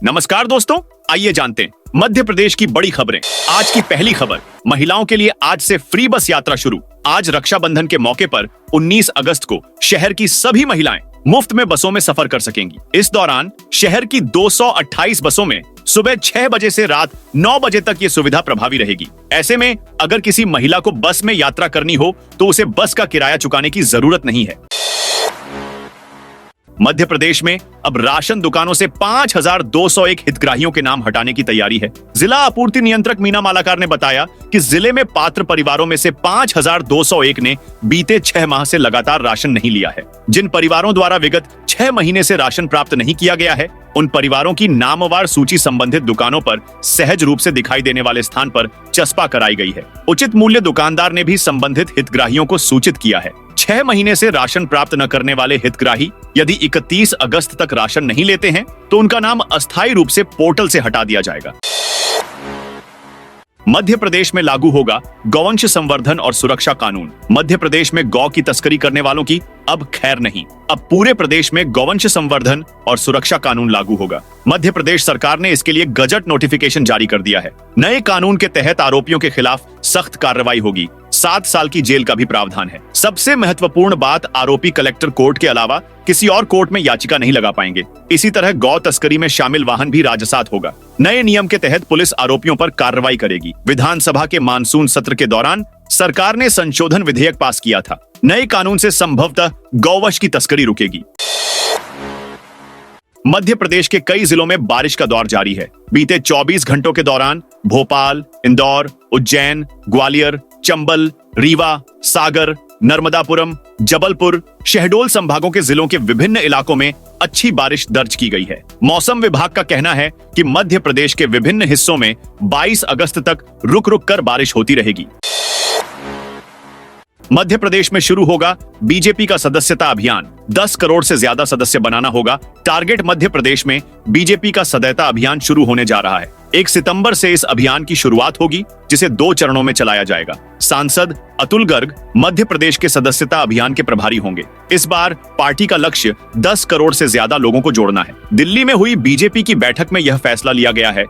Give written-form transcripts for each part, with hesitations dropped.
नमस्कार दोस्तों, आइए जानते हैं मध्य प्रदेश की बड़ी खबरें। आज की पहली खबर, महिलाओं के लिए आज से फ्री बस यात्रा शुरू। आज रक्षाबंधन के मौके पर 19 अगस्त को शहर की सभी महिलाएं मुफ्त में बसों में सफर कर सकेंगी। इस दौरान शहर की 228 बसों में सुबह 6 बजे से रात 9 बजे तक ये सुविधा प्रभावी रहेगी। ऐसे में अगर किसी महिला को बस में यात्रा करनी हो तो उसे बस का किराया चुकाने की जरूरत नहीं है। मध्य प्रदेश में अब राशन दुकानों से 5201 हितग्राहियों के नाम हटाने की तैयारी है। जिला आपूर्ति नियंत्रक मीना मालाकार ने बताया कि जिले में पात्र परिवारों में से 5201 ने बीते 6 माह से लगातार राशन नहीं लिया है। जिन परिवारों द्वारा विगत 6 महीने से राशन प्राप्त नहीं किया गया है, उन परिवारों की नामवार सूची संबंधित दुकानों पर सहज रूप से दिखाई देने वाले स्थान पर चस्पा कराई गई है। उचित मूल्य दुकानदार ने भी संबंधित हितग्राहियों को सूचित किया है। 6 महीने से राशन प्राप्त न करने वाले हितग्राही यदि 31 अगस्त तक राशन नहीं लेते हैं तो उनका नाम अस्थायी रूप से पोर्टल से हटा दिया जाएगा। मध्य प्रदेश में लागू होगा गौवंश संवर्धन और सुरक्षा कानून। मध्य प्रदेश में गौ की तस्करी करने वालों की अब खैर नहीं। अब पूरे प्रदेश में गौवंश संवर्धन और सुरक्षा कानून लागू होगा। मध्य प्रदेश सरकार ने इसके लिए गजट नोटिफिकेशन जारी कर दिया है। नए कानून के तहत आरोपियों के खिलाफ सख्त कार्रवाई होगी। 7 साल की जेल का भी प्रावधान है। सबसे महत्वपूर्ण बात, आरोपी कलेक्टर कोर्ट के अलावा किसी और कोर्ट में याचिका नहीं लगा पाएंगे। इसी तरह गौ तस्करी में शामिल वाहन भी राजसात होगा। नए नियम के तहत पुलिस आरोपियों पर कार्रवाई करेगी। विधानसभा के मानसून सत्र के दौरान सरकार ने संशोधन विधेयक पास किया था। नए कानून से संभवतः गौवंश की तस्करी रुकेगी। मध्य प्रदेश के कई जिलों में बारिश का दौर जारी है। बीते 24 घंटों के दौरान भोपाल, इंदौर, उज्जैन, ग्वालियर, चंबल, रीवा, सागर, नर्मदापुरम, जबलपुर, शहडोल संभागों के जिलों के विभिन्न इलाकों में अच्छी बारिश दर्ज की गई है। मौसम विभाग का कहना है कि मध्य प्रदेश के विभिन्न हिस्सों में 22 अगस्त तक रुक रुक कर बारिश होती रहेगी। मध्य प्रदेश में शुरू होगा बीजेपी का सदस्यता अभियान। 10 करोड़ से ज्यादा सदस्य बनाना होगा टारगेट। मध्य प्रदेश में बीजेपी का सदस्यता अभियान शुरू होने जा रहा है। 1 सितंबर से इस अभियान की शुरुआत होगी, जिसे 2 चरणों में चलाया जाएगा। सांसद अतुल गर्ग मध्य प्रदेश के सदस्यता अभियान के प्रभारी होंगे। इस बार पार्टी का लक्ष्य 10 करोड़ से ज्यादा लोगों को जोड़ना है। दिल्ली में हुई बीजेपी की बैठक में यह फैसला लिया गया है।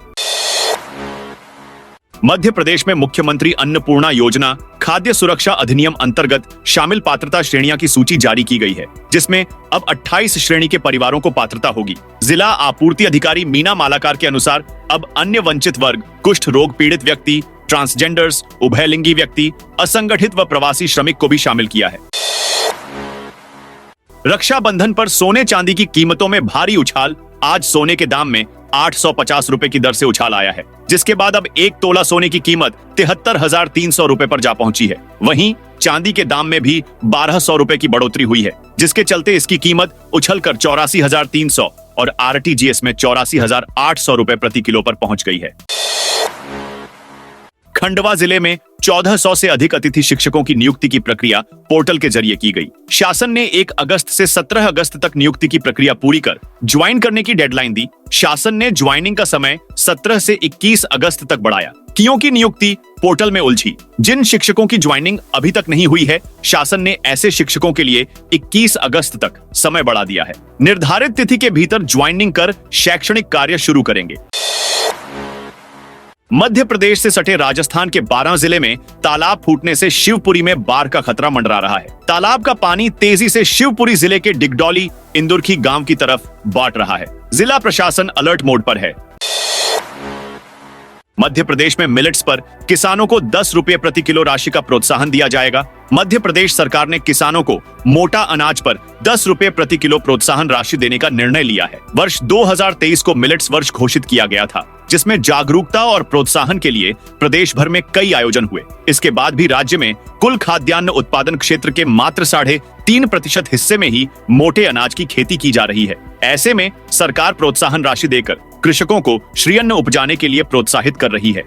मध्य प्रदेश में मुख्यमंत्री अन्नपूर्णा योजना खाद्य सुरक्षा अधिनियम अंतर्गत शामिल पात्रता श्रेणियां की सूची जारी की गई है, जिसमें अब 28 श्रेणी के परिवारों को पात्रता होगी। जिला आपूर्ति अधिकारी मीना मालाकार के अनुसार अब अन्य वंचित वर्ग, कुष्ठ रोग पीड़ित व्यक्ति, ट्रांसजेंडर्स, उभयलिंगी व्यक्ति, असंगठित व प्रवासी श्रमिक को भी शामिल किया है। रक्षाबंधन पर सोने चांदी की कीमतों में भारी उछाल। आज सोने के दाम में 850 रुपए की दर से उछाल आया है, जिसके बाद अब 1 तोला सोने की कीमत 73,300 रुपए पर जा पहुंची है। वहीं चांदी के दाम में भी 1200 रुपए की बढ़ोतरी हुई है, जिसके चलते इसकी कीमत उछलकर 84,300 और आरटीजीएस में 84,800 रुपए प्रति किलो पर पहुंच गई है। खंडवा जिले में 1400 से अधिक अतिथि शिक्षकों की नियुक्ति की प्रक्रिया पोर्टल के जरिए की गई। शासन ने 1 अगस्त से 17 अगस्त तक नियुक्ति की प्रक्रिया पूरी कर ज्वाइन करने की डेडलाइन दी। शासन ने ज्वाइनिंग का समय 17 से 21 अगस्त तक बढ़ाया। क्योंकि नियुक्ति पोर्टल में उलझी। जिन शिक्षकों की ज्वाइनिंग अभी तक नहीं हुई है, शासन ने ऐसे शिक्षकों के लिए 21 अगस्त तक समय बढ़ा दिया है। निर्धारित तिथि के भीतर ज्वाइनिंग कर शैक्षणिक कार्य शुरू करेंगे। मध्य प्रदेश से सटे राजस्थान के 12 जिले में तालाब फूटने से शिवपुरी में बाढ़ का खतरा मंडरा रहा है। तालाब का पानी तेजी से शिवपुरी जिले के डिगडौली, इंदुरखी गांव की तरफ बांट रहा है। जिला प्रशासन अलर्ट मोड पर है। मध्य प्रदेश में मिलेट्स पर किसानों को 10 रुपए प्रति किलो राशि का प्रोत्साहन दिया जाएगा। मध्य प्रदेश सरकार ने किसानों को मोटा अनाज पर 10 रुपए प्रति किलो प्रोत्साहन राशि देने का निर्णय लिया है। वर्ष 2023 को मिलेट्स वर्ष घोषित किया गया था, जिसमें जागरूकता और प्रोत्साहन के लिए प्रदेश भर में कई आयोजन हुए। इसके बाद भी राज्य में कुल खाद्यान्न उत्पादन क्षेत्र के मात्र 3.5% हिस्से में ही मोटे अनाज की खेती की जा रही है। ऐसे में सरकार प्रोत्साहन राशि देकर कृषकों को श्रीअन्न उपजाने के लिए प्रोत्साहित कर रही है।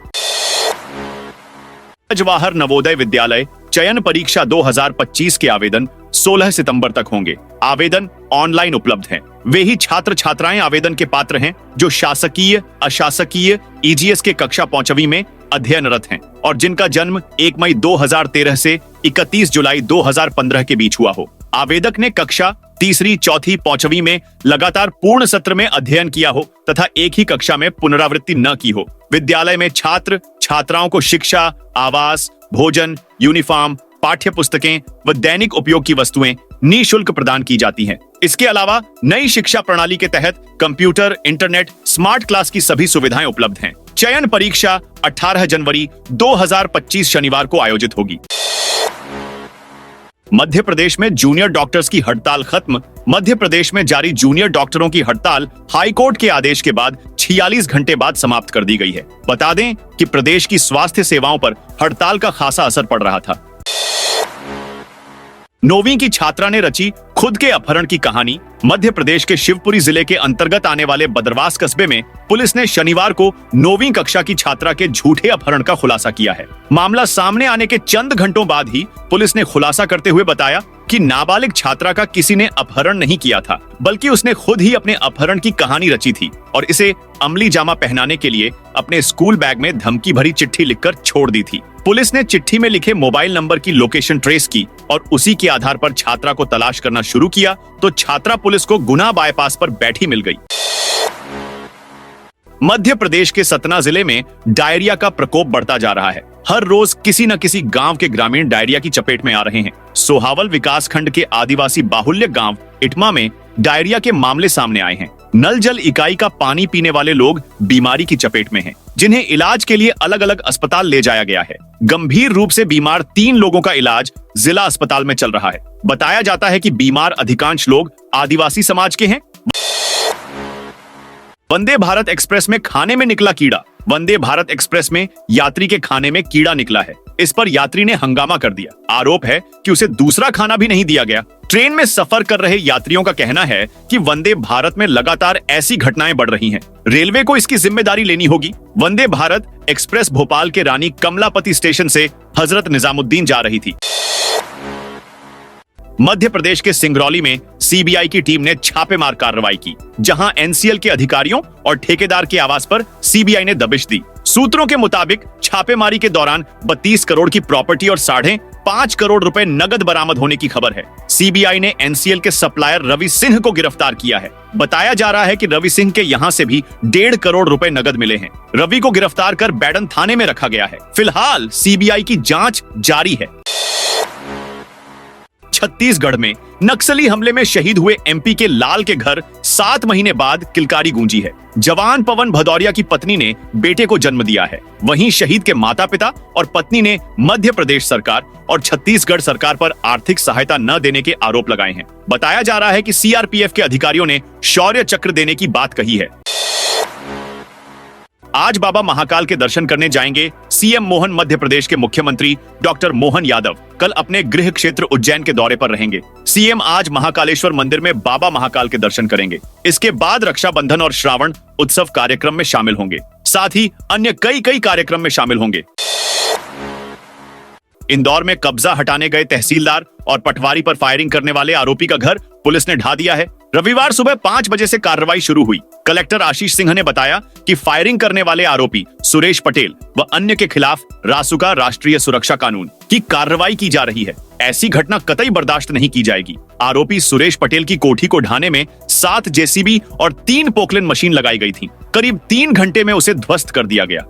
जवाहर नवोदय विद्यालय चयन परीक्षा 2025 के आवेदन 16 सितंबर तक होंगे। आवेदन ऑनलाइन उपलब्ध हैं। वे ही छात्र छात्राएं आवेदन के पात्र हैं जो शासकीय, अशासकीय ईजीएस के कक्षा 5वीं में अध्ययनरत हैं और जिनका जन्म 1 मई 2013 से 31 जुलाई 2015 के बीच हुआ हो। आवेदक ने कक्षा तीसरी, चौथी, पांचवी में लगातार पूर्ण सत्र में अध्ययन किया हो तथा एक ही कक्षा में पुनरावृत्ति न की हो। विद्यालय में छात्र छात्राओं को शिक्षा, आवास, भोजन, यूनिफॉर्म, पाठ्य पुस्तकें व दैनिक उपयोग की वस्तुएं निःशुल्क प्रदान की जाती हैं। इसके अलावा नई शिक्षा प्रणाली के तहत कंप्यूटर, इंटरनेट, स्मार्ट क्लास की सभी सुविधाएं उपलब्ध हैं। चयन परीक्षा 18 जनवरी 2025 शनिवार को आयोजित होगी। मध्य प्रदेश में जूनियर डॉक्टर्स की हड़ताल खत्म। मध्य प्रदेश में जारी जूनियर डॉक्टरों की हड़ताल हाईकोर्ट के आदेश के बाद 46 घंटे बाद समाप्त कर दी गई है। बता दें कि प्रदेश की स्वास्थ्य सेवाओं पर हड़ताल का खासा असर पड़ रहा था। 9वीं की छात्रा ने रची खुद के अपहरण की कहानी। मध्य प्रदेश के शिवपुरी जिले के अंतर्गत आने वाले बदरवास कस्बे में पुलिस ने शनिवार को 9वीं कक्षा की छात्रा के झूठे अपहरण का खुलासा किया है। मामला सामने आने के चंद घंटों बाद ही पुलिस ने खुलासा करते हुए बताया कि नाबालिग छात्रा का किसी ने अपहरण नहीं किया था, बल्कि उसने खुद ही अपने अपहरण की कहानी रची थी और इसे अमली जामा पहनाने के लिए अपने स्कूल बैग में धमकी भरी चिट्ठी लिखकर छोड़ दी थी। पुलिस ने चिट्ठी में लिखे मोबाइल नंबर की लोकेशन ट्रेस की और उसी के आधार पर छात्रा को तलाश करना शुरू किया तो छात्रा पुलिस को गुना बाईपास पर बैठी मिल गई। मध्य प्रदेश के सतना जिले में डायरिया का प्रकोप बढ़ता जा रहा है। हर रोज किसी न किसी गांव के ग्रामीण डायरिया की चपेट में आ रहे हैं। सोहावल विकासखंड के आदिवासी बाहुल्य गांव इटमा में डायरिया के मामले सामने आए हैं। नल जल इकाई का पानी पीने वाले लोग बीमारी की चपेट में हैं, जिन्हें इलाज के लिए अलग अलग अस्पताल ले जाया गया है। गंभीर रूप से बीमार 3 लोगों का इलाज जिला अस्पताल में चल रहा है। बताया जाता है कि बीमार अधिकांश लोग आदिवासी समाज के हैं। वंदे भारत एक्सप्रेस में खाने में निकला कीड़ा। वंदे भारत एक्सप्रेस में यात्री के खाने में कीड़ा निकला है। इस पर यात्री ने हंगामा कर दिया। आरोप है कि उसे दूसरा खाना भी नहीं दिया गया। ट्रेन में सफर कर रहे यात्रियों का कहना है कि वंदे भारत में लगातार ऐसी घटनाएं बढ़ रही हैं। रेलवे को इसकी जिम्मेदारी लेनी होगी। वंदे भारत एक्सप्रेस भोपाल के रानी कमलापति स्टेशन से हजरत निजामुद्दीन जा रही थी। मध्य प्रदेश के सिंगरौली में सीबीआई की टीम ने छापेमार कार्रवाई की, जहां एनसीएल के अधिकारियों और ठेकेदार के आवास पर सीबीआई ने दबिश दी। सूत्रों के मुताबिक छापेमारी के दौरान 32 करोड़ की प्रॉपर्टी और 5.5 करोड़ रुपए नगद बरामद होने की खबर है। सीबीआई ने एनसीएल के सप्लायर रवि सिंह को गिरफ्तार किया है। बताया जा रहा है कि रवि सिंह के यहां से भी 1.5 करोड़ रुपए नगद मिले हैं। रवि को गिरफ्तार कर बैडन थाने में रखा गया है। फिलहाल सीबीआई की जांच जारी है। छत्तीसगढ़ में नक्सली हमले में शहीद हुए एमपी के लाल के घर 7 महीने बाद किलकारी गूंजी है। जवान पवन भदौरिया की पत्नी ने बेटे को जन्म दिया है। वहीं शहीद के माता पिता और पत्नी ने मध्य प्रदेश सरकार और छत्तीसगढ़ सरकार पर आर्थिक सहायता न देने के आरोप लगाए हैं। बताया जा रहा है कि सीआरपीएफ के अधिकारियों ने शौर्य चक्र देने की बात कही है। आज बाबा महाकाल के दर्शन करने जाएंगे सीएम मोहन। मध्य प्रदेश के मुख्यमंत्री डॉक्टर मोहन यादव कल अपने गृह क्षेत्र उज्जैन के दौरे पर रहेंगे। सीएम आज महाकालेश्वर मंदिर में बाबा महाकाल के दर्शन करेंगे। इसके बाद रक्षाबंधन और श्रावण उत्सव कार्यक्रम में शामिल होंगे। साथ ही अन्य कई कार्यक्रम में शामिल होंगे। इंदौर में कब्जा हटाने गए तहसीलदार और पटवारी पर फायरिंग करने वाले आरोपी का घर पुलिस ने ढा दिया है। रविवार सुबह 5 बजे से कार्रवाई शुरू हुई। कलेक्टर आशीष सिंह ने बताया कि फायरिंग करने वाले आरोपी सुरेश पटेल व अन्य के खिलाफ रासुका राष्ट्रीय सुरक्षा कानून की कार्रवाई की जा रही है। ऐसी घटना कतई बर्दाश्त नहीं की जाएगी। आरोपी सुरेश पटेल की कोठी को ढाने में 7 जेसीबी और 3 पोकलेन मशीन लगाई गई थी। करीब 3 घंटे में उसे ध्वस्त कर दिया गया।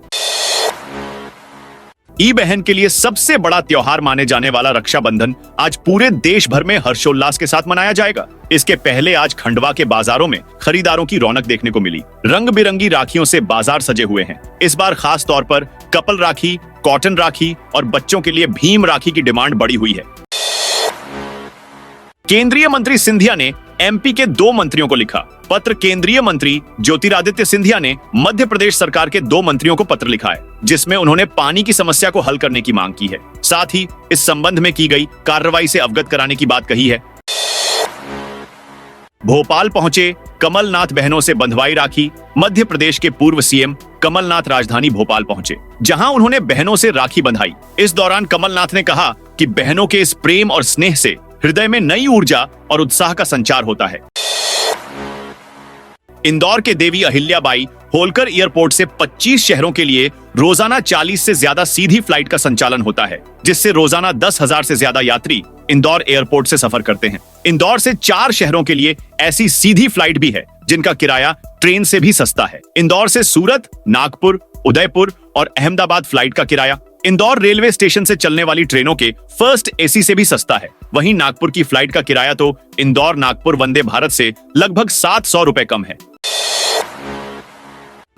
ई बहन के लिए सबसे बड़ा त्योहार माने जाने वाला रक्षाबंधन आज पूरे देश भर में हर्षोल्लास के साथ मनाया जाएगा। इसके पहले आज खंडवा के बाजारों में खरीदारों की रौनक देखने को मिली। रंग बिरंगी राखियों से बाजार सजे हुए हैं। इस बार खास तौर पर कपल राखी, कॉटन राखी और बच्चों के लिए भीम राखी की डिमांड बढ़ी हुई है। केंद्रीय मंत्री सिंधिया ने एमपी के 2 मंत्रियों को लिखा पत्र। केंद्रीय मंत्री ज्योतिरादित्य सिंधिया ने मध्य प्रदेश सरकार के 2 मंत्रियों को पत्र लिखा है, जिसमें उन्होंने पानी की समस्या को हल करने की मांग की है। साथ ही इस संबंध में की गई कार्रवाई से अवगत कराने की बात कही है। भोपाल पहुंचे कमलनाथ, बहनों से बंधवाई राखी। मध्य प्रदेश के पूर्व सीएम कमलनाथ राजधानी भोपाल पहुंचे, जहां उन्होंने बहनों से राखी बंधाई। इस दौरान कमलनाथ ने कहा कि बहनों के इस प्रेम और स्नेह से हृदय में नई ऊर्जा और उत्साह का संचार होता है। इंदौर के देवी अहिल्याबाई होलकर एयरपोर्ट से 25 शहरों के लिए रोजाना 40 से ज्यादा सीधी फ्लाइट का संचालन होता है, जिससे रोजाना 10,000 से ज्यादा यात्री इंदौर एयरपोर्ट से सफर करते हैं। इंदौर से 4 शहरों के लिए ऐसी सीधी फ्लाइट भी है जिनका किराया ट्रेन से भी सस्ता है। इंदौर से सूरत, नागपुर, उदयपुर और अहमदाबाद फ्लाइट का किराया इंदौर रेलवे स्टेशन से चलने वाली ट्रेनों के फर्स्ट एसी से भी सस्ता है। वहीं नागपुर की फ्लाइट का किराया तो इंदौर नागपुर वंदे भारत से लगभग 700 रुपए कम है।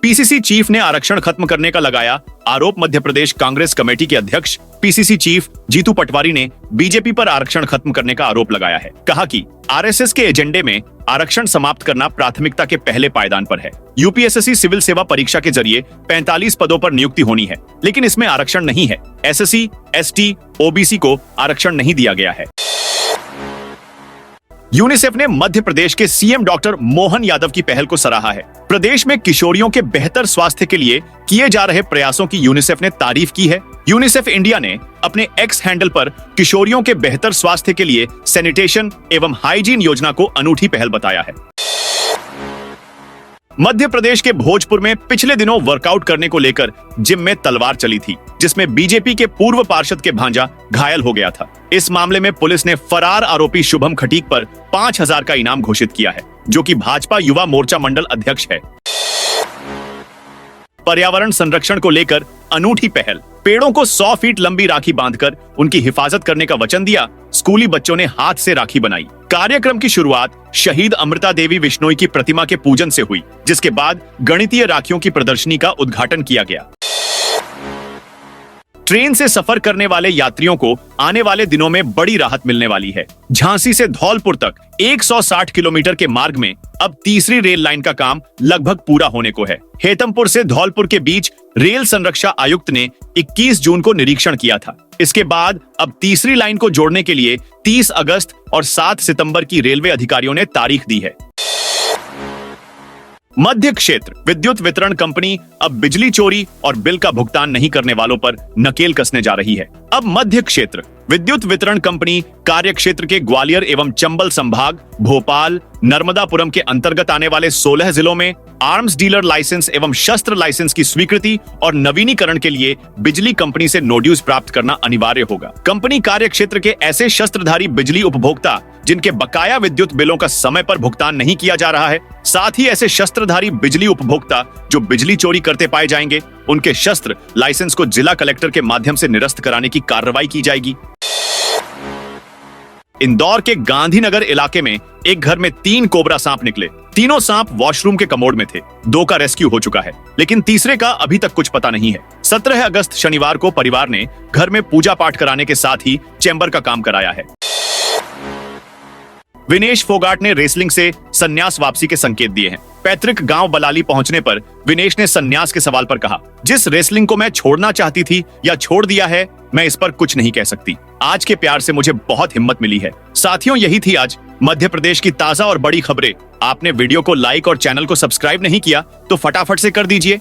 पीसीसी चीफ ने आरक्षण खत्म करने का लगाया आरोप। मध्य प्रदेश कांग्रेस कमेटी के अध्यक्ष पीसीसी चीफ जीतू पटवारी ने बीजेपी पर आरक्षण खत्म करने का आरोप लगाया है। कहा कि आरएसएस के एजेंडे में आरक्षण समाप्त करना प्राथमिकता के पहले पायदान पर है। यूपीएसएससी सिविल सेवा परीक्षा के जरिए 45 पदों पर नियुक्ति होनी है, लेकिन इसमें आरक्षण नहीं है। एसएससी, एसटी, ओबीसी को आरक्षण नहीं दिया गया है। यूनिसेफ ने मध्य प्रदेश के सीएम डॉक्टर मोहन यादव की पहल को सराहा है। प्रदेश में किशोरियों के बेहतर स्वास्थ्य के लिए किए जा रहे प्रयासों की यूनिसेफ ने तारीफ की है। यूनिसेफ इंडिया ने अपने एक्स हैंडल पर किशोरियों के बेहतर स्वास्थ्य के लिए सैनिटेशन एवं हाइजीन योजना को अनूठी पहल बताया है। मध्य प्रदेश के भोजपुर में पिछले दिनों वर्कआउट करने को लेकर जिम में तलवार चली थी, जिसमें बीजेपी के पूर्व पार्षद के भांजा घायल हो गया था। इस मामले में पुलिस ने फरार आरोपी शुभम खटीक पर 5000 का इनाम घोषित किया है, जो कि भाजपा युवा मोर्चा मंडल अध्यक्ष है। पर्यावरण संरक्षण को लेकर अनूठी पहल। पेड़ों को 100 फीट लंबी राखी बांधकर उनकी हिफाजत करने का वचन दिया। स्कूली बच्चों ने हाथ से राखी बनाई। कार्यक्रम की शुरुआत शहीद अमृता देवी विश्नोई की प्रतिमा के पूजन से हुई, जिसके बाद गणितीय राखियों की प्रदर्शनी का उद्घाटन किया गया। ट्रेन से सफर करने वाले यात्रियों को आने वाले दिनों में बड़ी राहत मिलने वाली है। झांसी से धौलपुर तक 160 किलोमीटर के मार्ग में अब तीसरी रेल लाइन का काम लगभग पूरा होने को है। हेतमपुर से धौलपुर के बीच रेल संरक्षा आयुक्त ने 21 जून को निरीक्षण किया था। इसके बाद अब तीसरी लाइन को जोड़ने के लिए 30 अगस्त और 7 सितंबर की रेलवे अधिकारियों ने तारीख दी है। मध्य क्षेत्र विद्युत वितरण कंपनी अब बिजली चोरी और बिल का भुगतान नहीं करने वालों पर नकेल कसने जा रही है। अब मध्य क्षेत्र विद्युत वितरण कंपनी कार्य क्षेत्र के ग्वालियर एवं चंबल संभाग, भोपाल, नर्मदापुरम के अंतर्गत आने वाले 16 जिलों में आर्म्स डीलर लाइसेंस एवं शस्त्र लाइसेंस की स्वीकृति और नवीनीकरण के लिए बिजली कंपनी से नोड्यूस प्राप्त करना अनिवार्य होगा। कंपनी कार्य क्षेत्र के ऐसे शस्त्रधारी बिजली उपभोक्ता जिनके बकाया विद्युत बिलों का समय पर भुगतान नहीं किया जा रहा है, साथ ही ऐसे शस्त्रधारी बिजली उपभोक्ता जो बिजली चोरी करते पाए जाएंगे, उनके शस्त्र लाइसेंस को जिला कलेक्टर के माध्यम से निरस्त कराने की कार्रवाई की जाएगी। इंदौर के गांधीनगर इलाके में एक घर में 3 कोबरा सांप निकले। तीनों सांप वॉशरूम के कमोड में थे। 2 का रेस्क्यू हो चुका है, लेकिन तीसरे का अभी तक कुछ पता नहीं है। 17 अगस्त शनिवार को परिवार ने घर में पूजा पाठ कराने के साथ ही चैम्बर का काम कराया है। विनेश फोगाट ने रेसलिंग से संन्यास वापसी के संकेत दिए हैं। पैतृक गांव बलाली पहुंचने पर विनेश ने संन्यास के सवाल पर कहा, जिस रेसलिंग को मैं छोड़ना चाहती थी या छोड़ दिया है, मैं इस पर कुछ नहीं कह सकती। आज के प्यार से मुझे बहुत हिम्मत मिली है। साथियों, यही थी आज मध्य प्रदेश की ताजा और बड़ी खबरें। आपने वीडियो को लाइक और चैनल को सब्सक्राइब नहीं किया तो फटाफट से कर दीजिए।